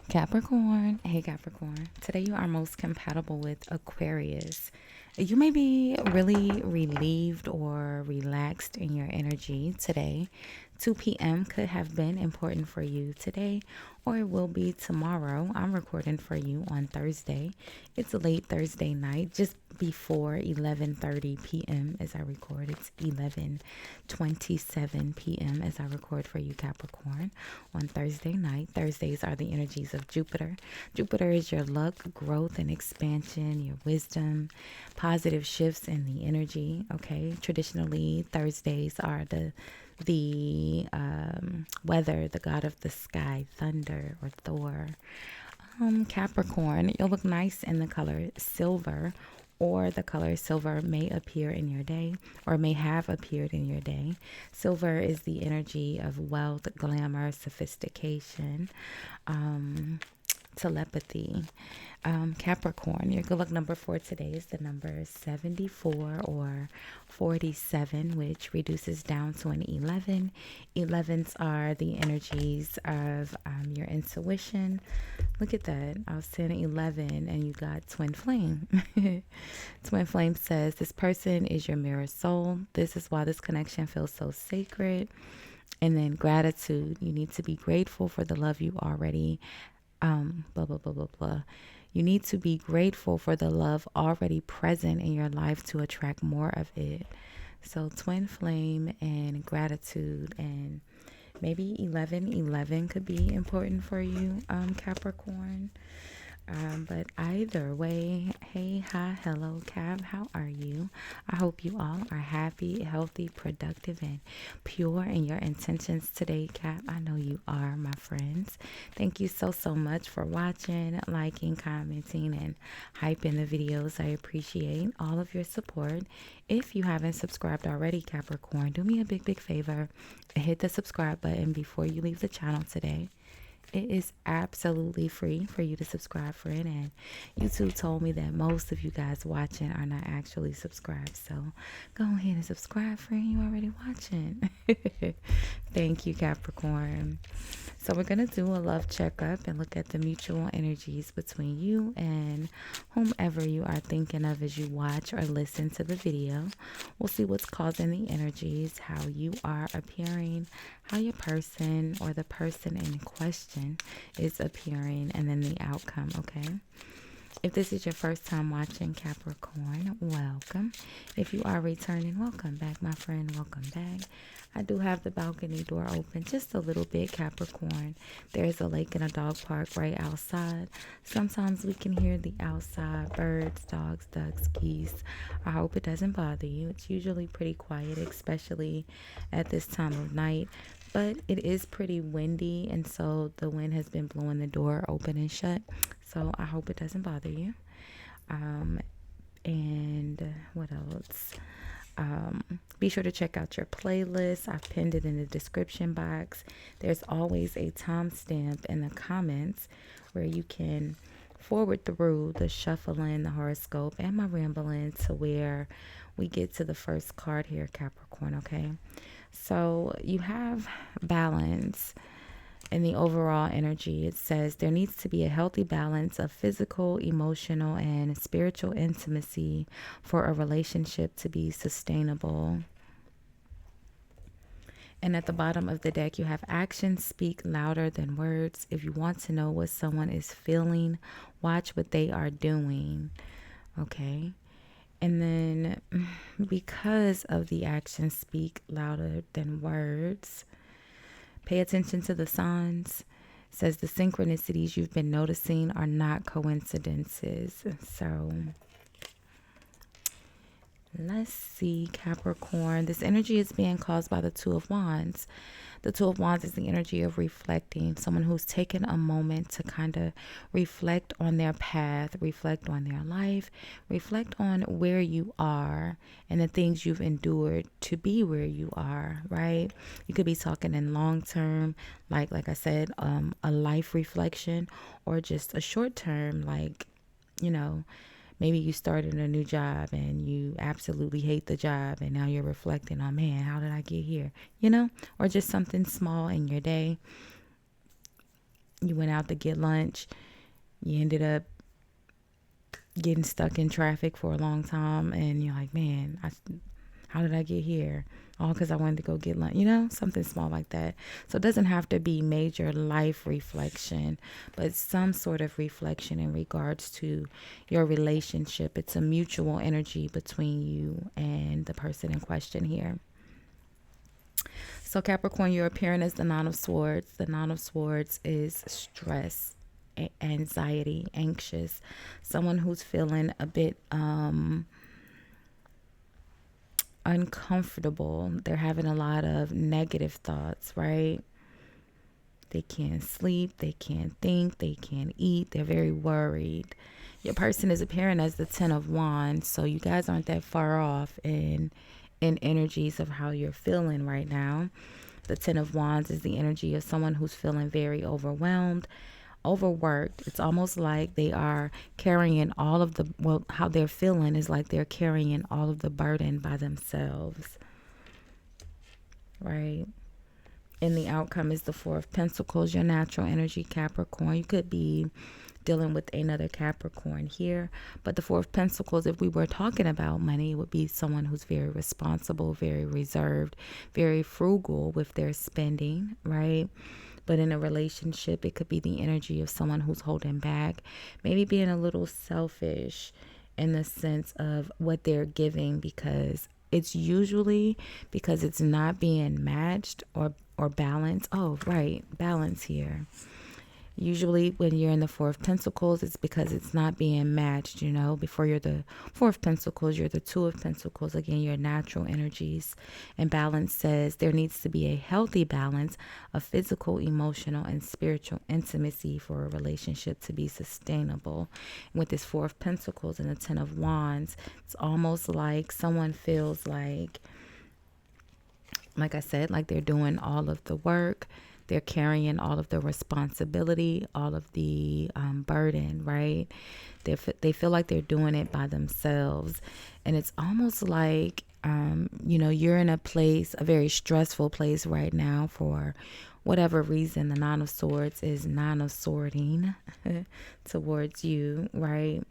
Capricorn, hey Capricorn. Today you are most compatible with Aquarius. You may be really relieved or relaxed in your energy today. 2 p.m. could have been important for you today, or it will be tomorrow. I'm recording for you on Thursday. It's a late Thursday night, just before 11:30 p.m. as I record. It's 11:27 p.m. as I record for you, Capricorn, on Thursday night. Thursdays are the energies of Jupiter. Jupiter is your luck, growth, and expansion, your wisdom, positive shifts in the energy. Okay, traditionally Thursdays are the weather, the god of the sky, thunder or Thor. Capricorn, you'll look nice in the color silver, or the color silver may appear in your day or may have appeared in your day. Silver is the energy of wealth, glamour, sophistication, telepathy. Capricorn, your good luck number for today is the number 74 or 47, which reduces down to an 11. 11s are the energies of your intuition. Look at that. I was saying 11 and you got twin flame. Twin flame says this person is your mirror soul. This is why this connection feels so sacred. And then gratitude. You need to be grateful for the love you already blah blah blah blah blah. You need to be grateful for the love already present in your life to attract more of it. So twin flame and gratitude, and maybe 1111 could be important for you, Capricorn. But either way, hey, hi, hello, Cap. How are you? I hope you all are happy, healthy, productive, and pure in your intentions today, Cap. I know you are, my friends. Thank you so much for watching, liking, commenting, and hyping the videos. I appreciate all of your support. If you haven't subscribed already, Capricorn, do me a big favor and hit the subscribe button before you leave the channel today. It is absolutely free for you to subscribe, friend. And YouTube told me that most of you guys watching are not actually subscribed. So go ahead and subscribe, friend. You already watching. Thank you, Capricorn. So we're going to do a love checkup and look at the mutual energies between you and whomever you are thinking of as you watch or listen to the video. We'll see what's causing the energies, how you are appearing, how your person or the person in question is appearing, and then the outcome, okay? If this is your first time watching, Capricorn, welcome. If you are returning, welcome back, my friend. Welcome back. I do have the balcony door open just a little bit, Capricorn. There's a lake and a dog park right outside. Sometimes we can hear the outside birds, dogs, ducks, geese. I hope it doesn't bother you. It's usually pretty quiet, especially at this time of night. But it is pretty windy, and so the wind has been blowing the door open and shut. So I hope it doesn't bother you. And what else? Be sure to check out your playlist. I've pinned it in the description box. There's always a timestamp in the comments where you can forward through the shuffling, the horoscope, and my rambling to where we get to the first card here, Capricorn, okay? So you have balance in the overall energy. It says there needs to be a healthy balance of physical, emotional, and spiritual intimacy for a relationship to be sustainable. And at the bottom of the deck, you have actions speak louder than words. If you want to know what someone is feeling, watch what they are doing. Okay. And then because of the actions speak louder than words, pay attention to the signs. It says the synchronicities you've been noticing are not coincidences. So let's see, Capricorn. This energy is being caused by the Two of Wands. The Two of Wands is the energy of reflecting. Someone who's taken a moment to kind of reflect on their path, reflect on their life, reflect on where you are and the things you've endured to be where you are, right? You could be talking in long term, like I said, a life reflection, or just a short term, like, you know, maybe you started a new job and you absolutely hate the job, and now you're reflecting on, man, how did I get here? You know, or just something small in your day. You went out to get lunch. You ended up getting stuck in traffic for a long time, and you're like, man, how did I get here? All because I wanted to go get lunch, something small like that. So it doesn't have to be major life reflection, but some sort of reflection in regards to your relationship. It's a mutual energy between you and the person in question here. So Capricorn, you're appearing as the Nine of Swords. The Nine of Swords is stress, anxiety, anxious. Someone who's feeling a bit uncomfortable. They're having a lot of negative thoughts, right? They can't sleep, they can't think, they can't eat. They're very worried. Your person is appearing as the Ten of Wands, so you guys aren't that far off in energies of how you're feeling right now. The Ten of Wands is the energy of someone who's feeling very overwhelmed, overworked. It's almost like they are carrying all of how they're feeling is like they're carrying all of the burden by themselves, right? And the outcome is the Four of Pentacles, your natural energy, Capricorn. You could be dealing with another Capricorn here, but the Four of Pentacles, if we were talking about money, would be someone who's very responsible, very reserved, very frugal with their spending, right? But in a relationship, it could be the energy of someone who's holding back, maybe being a little selfish in the sense of what they're giving, because it's usually because it's not being matched or balanced. Oh, right, balance here. Usually when you're in the Four of Pentacles, it's because it's not being matched, Before you're the Four of Pentacles, you're the Two of Pentacles. Again, your natural energies. And balance says there needs to be a healthy balance of physical, emotional, and spiritual intimacy for a relationship to be sustainable. And with this Four of Pentacles and the Ten of Wands, it's almost like someone feels like I said, like they're doing all of the work. They're carrying all of the responsibility, all of the burden, right? They feel like they're doing it by themselves. And it's almost like, you're in a very stressful place right now for whatever reason. The Nine of Swords is Nine of Swording towards you, right?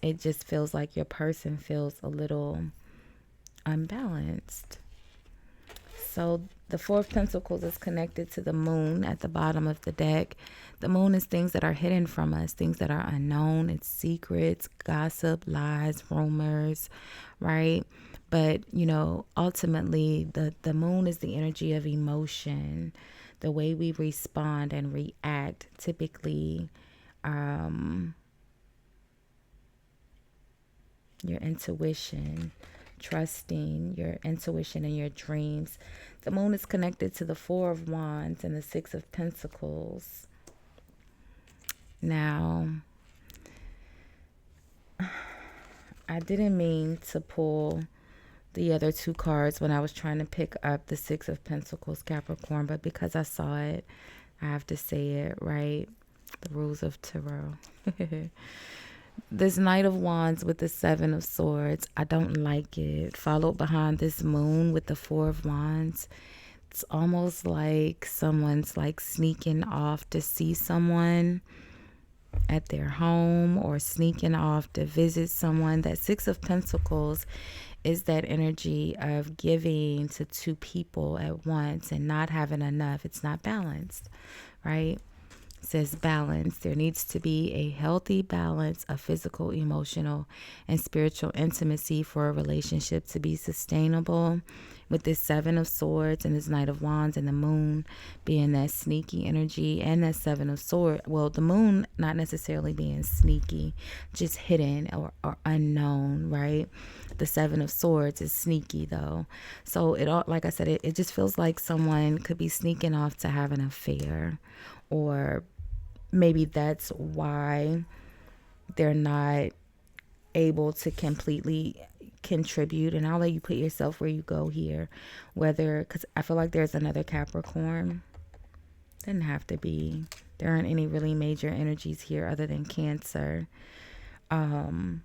It just feels like your person feels a little unbalanced. So the Four of Pentacles is connected to the moon at the bottom of the deck. The moon is things that are hidden from us, things that are unknown. It's secrets, gossip, lies, rumors, right? But, ultimately the moon is the energy of emotion, the way we respond and react. Typically, your intuition, trusting your intuition and your dreams. The moon is connected to the Four of Wands and the Six of Pentacles. Now, I didn't mean to pull the other two cards when I was trying to pick up the Six of Pentacles, Capricorn, but because I saw it, I have to say it, right? The rules of tarot. This Knight of Wands with the Seven of Swords, I don't like it. Followed behind this moon with the Four of Wands. It's almost like someone's sneaking off to see someone at their home or sneaking off to visit someone. That Six of Pentacles is that energy of giving to two people at once and not having enough. It's not balanced, right? Says balance. There needs to be a healthy balance of physical, emotional, and spiritual intimacy for a relationship to be sustainable. With this Seven of Swords and this Knight of Wands and the moon being that sneaky energy, and that Seven of Swords, well, the moon not necessarily being sneaky, just hidden or unknown, right? The Seven of Swords is sneaky though. So it all, like I said, it just feels like someone could be sneaking off to have an affair, or maybe that's why they're not able to completely contribute. And I'll let you put yourself where you go here, because I feel like there's another Capricorn. Doesn't have to be. There aren't any really major energies here other than Cancer. And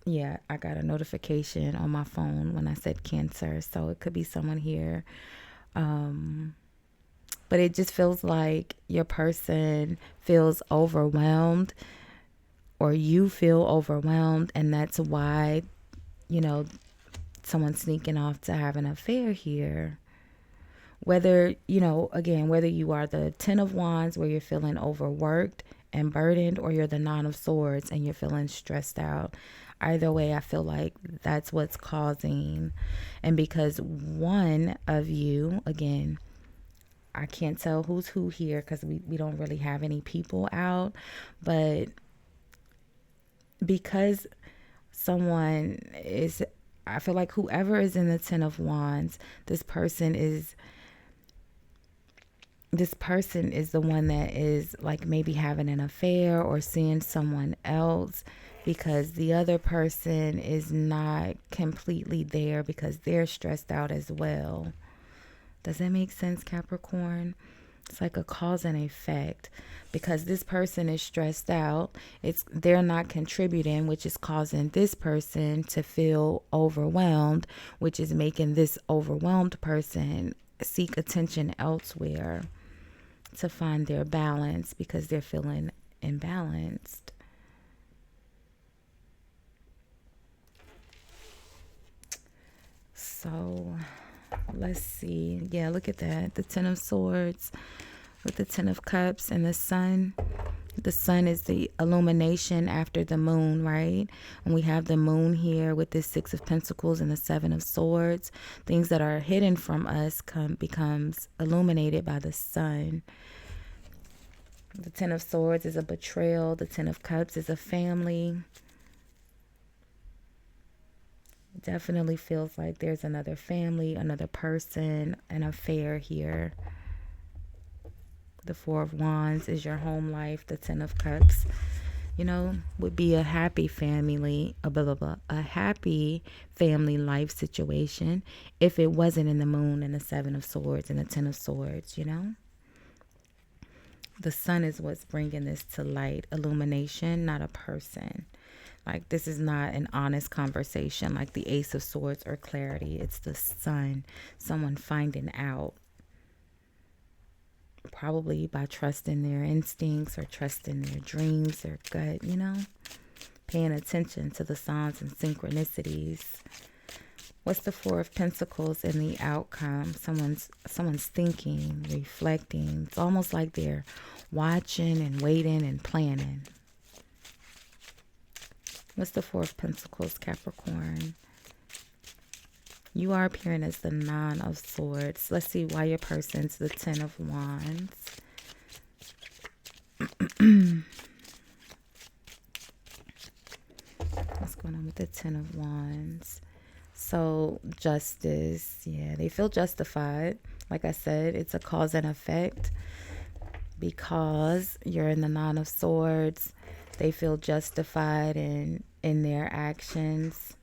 yeah, I got a notification on my phone when I said Cancer, so it could be someone here but it just feels like your person feels overwhelmed, or you feel overwhelmed, and that's why, you know, someone's sneaking off to have an affair here. Whether, you know, again, whether you are the 10 of Wands where you're feeling overworked and burdened, or you're the 9 of Swords and you're feeling stressed out. Either way, I feel like that's what's causing. And because one of you, again, I can't tell who's who here because we don't really have any people out, but because someone is, I feel like whoever is in the 10 of Wands, this person is the one that is like maybe having an affair or seeing someone else, because the other person is not completely there because they're stressed out as well. Does that make sense, Capricorn? It's like a cause and effect. Because this person is stressed out, they're not contributing, which is causing this person to feel overwhelmed, which is making this overwhelmed person seek attention elsewhere to find their balance because they're feeling imbalanced. So let's see. Yeah, look at that. The 10 of Swords with the 10 of Cups and the Sun. The Sun is the illumination after the Moon, right? And we have the Moon here with this 6 of Pentacles and the 7 of Swords. Things that are hidden from us becomes illuminated by the Sun. The 10 of Swords is a betrayal. The 10 of Cups is a family. It definitely feels like there's another family, another person, an affair here. The 4 of Wands is your home life. The 10 of Cups, you know, would be a happy family, a happy family life situation if it wasn't in the Moon and the 7 of Swords and the 10 of Swords, you know. The Sun is what's bringing this to light, illumination, not a person. Like, this is not an honest conversation like the Ace of Swords or clarity. It's the Sun, someone finding out. Probably by trusting their instincts or trusting their dreams, their gut, you know. Paying attention to the signs and synchronicities. What's the 4 of Pentacles in the outcome? Someone's thinking, reflecting. It's almost like they're watching and waiting and planning. What's the 4 of Pentacles, Capricorn? You are appearing as the 9 of Swords. Let's see why your person's the 10 of Wands. What's going on with the 10 of Wands? So, justice. Yeah, they feel justified. Like I said, it's a cause and effect. Because you're in the 9 of Swords, they feel justified in their actions.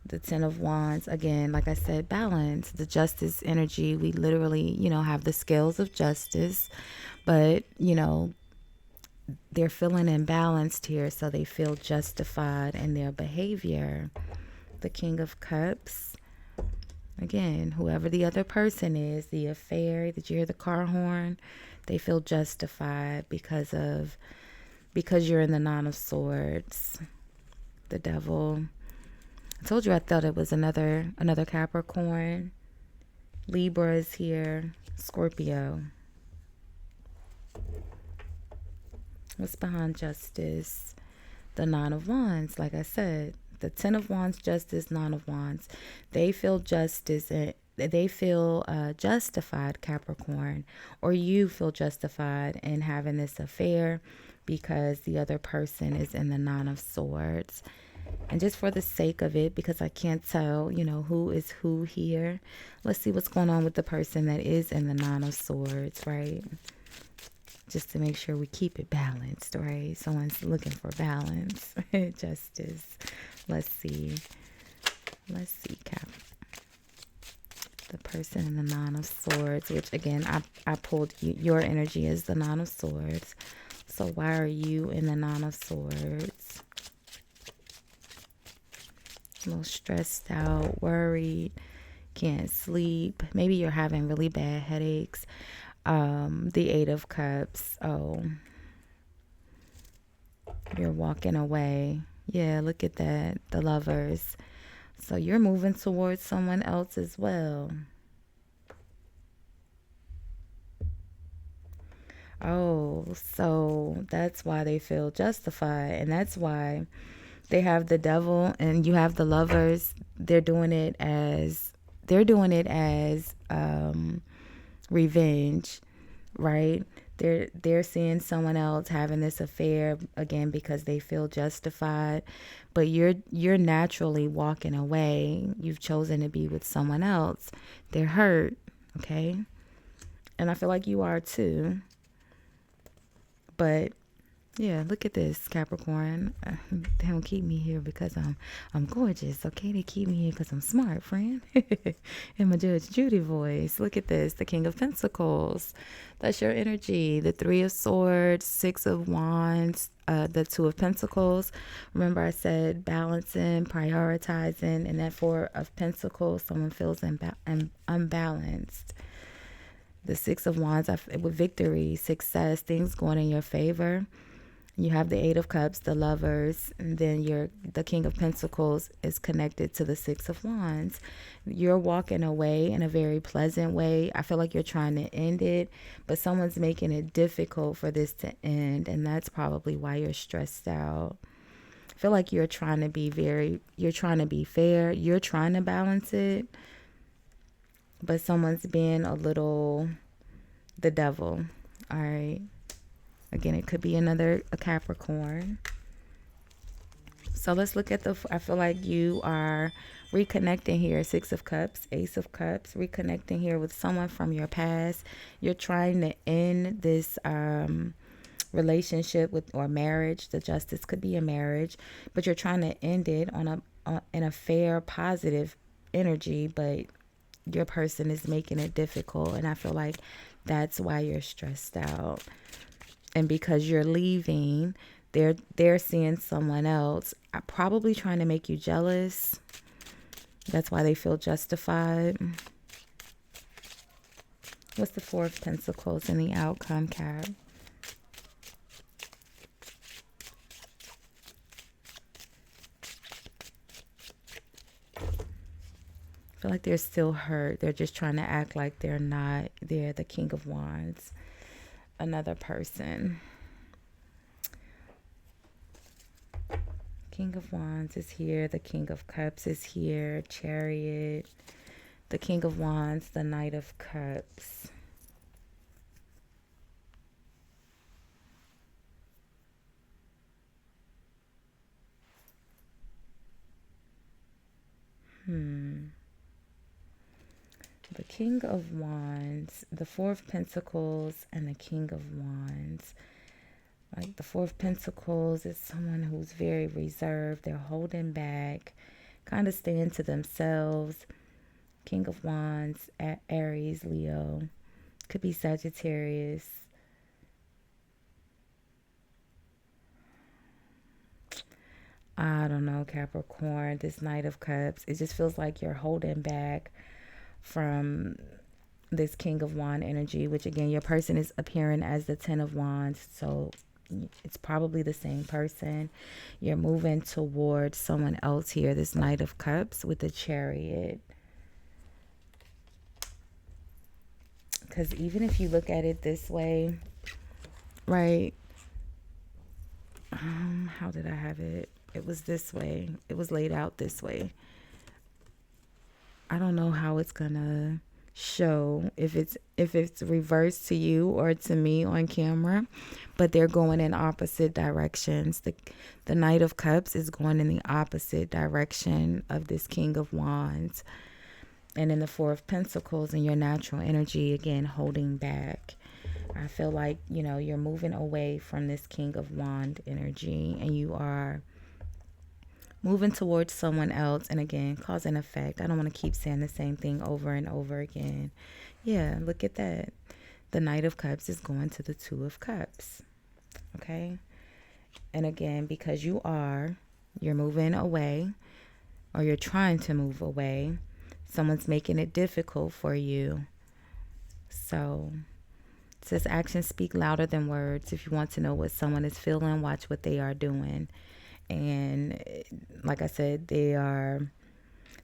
The 10 of Wands, again, like I said, balance. The justice energy, we literally, you know, have the scales of justice. But, you know, they're feeling imbalanced here, so they feel justified in their behavior. The King of Cups. Again, whoever the other person is, the affair, did you hear the car horn? They feel justified because you're in the 9 of Swords. The Devil. I told you I thought it was another Capricorn. Libra is here. Scorpio. What's behind justice? The 9 of Wands, like I said. The 10 of Wands, justice, 9 of Wands. They feel justice and they feel justified, Capricorn. Or you feel justified in having this affair because the other person is in the 9 of Swords. And just for the sake of it, because I can't tell, you know, who is who here. Let's see what's going on with the person that is in the 9 of Swords, right? Just to make sure we keep it balanced, right? Someone's looking for balance. Justice. Let's see, Cap. The person in the 9 of Swords, which again, I pulled your energy as the 9 of Swords. So why are you in the 9 of Swords? A little stressed out, worried. can't sleep. Maybe you're having really bad headaches. The Eight of Cups. Oh, you're walking away. Yeah, look at that. The Lovers. So you're moving towards someone else as well. Oh, so that's why they feel justified. And that's why they have the Devil and you have the Lovers. They're doing it as revenge, right? They're seeing someone else having this affair again because they feel justified, but you're naturally walking away. You've chosen to be with someone else. They're hurt, okay? And I feel like you are too. But yeah, look at this, Capricorn. They don't keep me here because I'm gorgeous, okay? They keep me here because I'm smart, friend. In my Judge Judy voice. Look at this, the King of Pentacles. That's your energy. The Three of Swords, Six of Wands, the Two of Pentacles. Remember I said balancing, prioritizing, and that Four of Pentacles, someone feels unbalanced. The Six of Wands, with victory, success, things going in your favor. You have the Eight of Cups, the Lovers, and then the King of Pentacles is connected to the Six of Wands. You're walking away in a very pleasant way. I feel like you're trying to end it, but someone's making it difficult for this to end, and that's probably why you're stressed out. I feel like you're trying to be fair, you're trying to balance it, but someone's being a little the devil, all right? Again, it could be a Capricorn. So let's look at I feel like you are reconnecting here. Six of Cups, Ace of Cups, reconnecting here with someone from your past. You're trying to end this relationship or marriage. The Justice could be a marriage, but you're trying to end it in a fair, positive energy, but your person is making it difficult. And I feel like that's why you're stressed out. And because you're leaving, they're seeing someone else, probably trying to make you jealous. That's why they feel justified. What's the Four of Pentacles in the outcome, Cap? I feel like they're still hurt. They're just trying to act like they're not. They're the King of Wands. Another person. King of Wands is here. The King of Cups is here. Chariot. The King of Wands. The Knight of Cups. The King of Wands, the Four of Pentacles, and the King of Wands. Like the Four of Pentacles is someone who's very reserved. They're holding back, kind of staying to themselves. King of Wands, Aries, Leo. Could be Sagittarius. I don't know, Capricorn. This Knight of Cups. It just feels like you're holding back from this King of Wands energy, which again, your person is appearing as the Ten of Wands. So it's probably the same person. You're moving towards someone else here. This Knight of Cups with the Chariot. Because even if you look at it this way, right? How did I have it? It was this way. It was laid out this way. I don't know how it's gonna show if it's reversed to you or to me on camera, but they're going in opposite directions. The Knight of Cups is going in the opposite direction of this King of Wands, and in the Four of Pentacles and your natural energy, again holding back. I feel like you're moving away from this King of Wands energy, and you are moving towards someone else. And again, cause and effect. I don't want to keep saying the same thing over and over again. Yeah, look at that. The Knight of Cups is going to the Two of Cups. Okay. And again, because you're moving away, or you're trying to move away. Someone's making it difficult for you. So it says actions speak louder than words. If you want to know what someone is feeling, watch what they are doing. And like I said,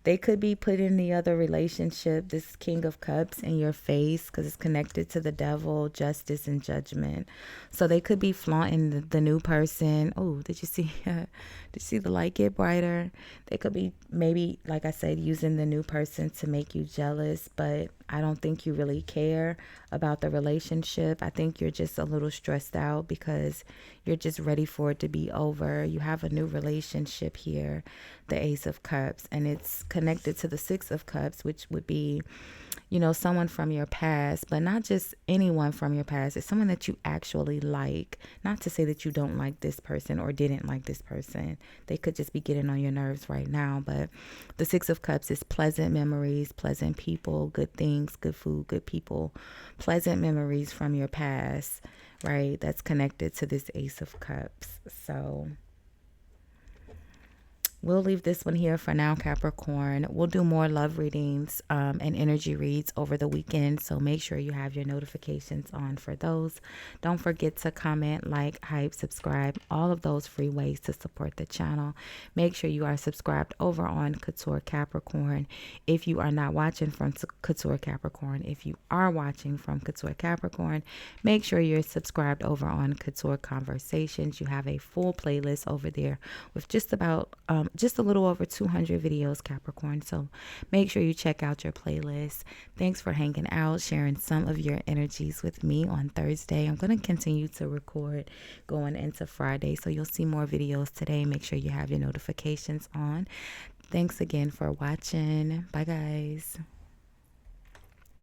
they could be putting the other relationship, this King of Cups, in your face because it's connected to the devil, justice, and judgment. So they could be flaunting the new person. Oh, did you see? Did you see the light get brighter? They could be maybe, like I said, using the new person to make you jealous, but I don't think you really care about the relationship. I think you're just a little stressed out because you're just ready for it to be over. You have a new relationship here, the Ace of Cups, and it's connected to the Six of Cups, which would be, someone from your past, but not just anyone from your past. It's someone that you actually like. Not to say that you don't like this person or didn't like this person. They could just be getting on your nerves right now. But the Six of Cups is pleasant memories, pleasant people, good things, good food, good people, pleasant memories from your past, right? That's connected to this Ace of Cups. So we'll leave this one here for now, Capricorn. We'll do more love readings and energy reads over the weekend. So make sure you have your notifications on for those. Don't forget to comment, like, hype, subscribe. All of those free ways to support the channel. Make sure you are subscribed over on Couture Capricorn. If you are not watching from Couture Capricorn, if you are watching from Couture Capricorn, make sure you're subscribed over on Couture Conversations. You have a full playlist over there with just a little over 200 videos, Capricorn. So make sure you check out your playlist. Thanks for hanging out, sharing some of your energies with me on Thursday. I'm going to continue to record going into Friday, so you'll see more videos today. Make sure you have your notifications on. Thanks again for watching. Bye, guys.